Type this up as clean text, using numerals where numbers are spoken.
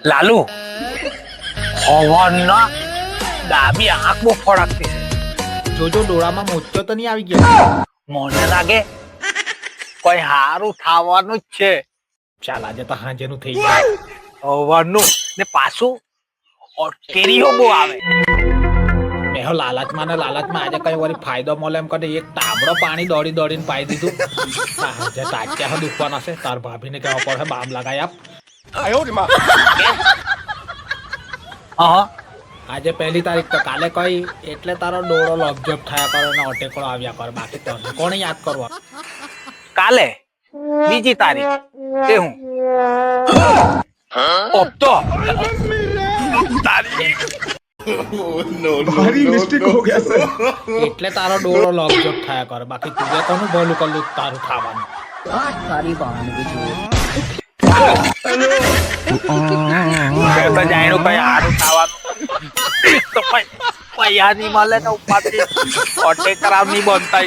લાલુ હવાના ડાબી આંખ બહુ ફળકતી છે. જોજો ડોળામાં મોતિયો તો નહીં આવી ગયો. મને લાગે કોઈ હારું થવાનું જ છે. ચાલ આજે તો હાંજેનું થઈ ગયું. હવાનું ને પાછું ઓટેરીઓ બહુ આવે. મેહો લાલચમાં ને લાલચમાં આજે કઈ વળી ફાયદો મળે એમ કરીને એક તાંબડો પાણી દોડી દોડીને પાઈ દીધું. આજે તાત્યા દુખવાના છે. તાર ભાભીને કહેવા પડે બામ લગાઈ આપ. હા આજે 1 તારીખ તો કાલે કઈ એટલે તારો ડોળો લપજપ થયા કરે ને અટેકડો આવ્યા કરે. બાકી તને કોને યાદ કરવા? કાલે 2 તારીખ તે હું ઓપ્તો એટલે તારો ડોળો લપજપ થયા કરે. બાકી તું કોનું ભલું કરલું તારું થવાનું. તો જાણ્યું કઈ હારું થવાનું તો પૈસા નહીં મળે તો ઉપાધિ ઓટે ખરાબ નહીં બનતા.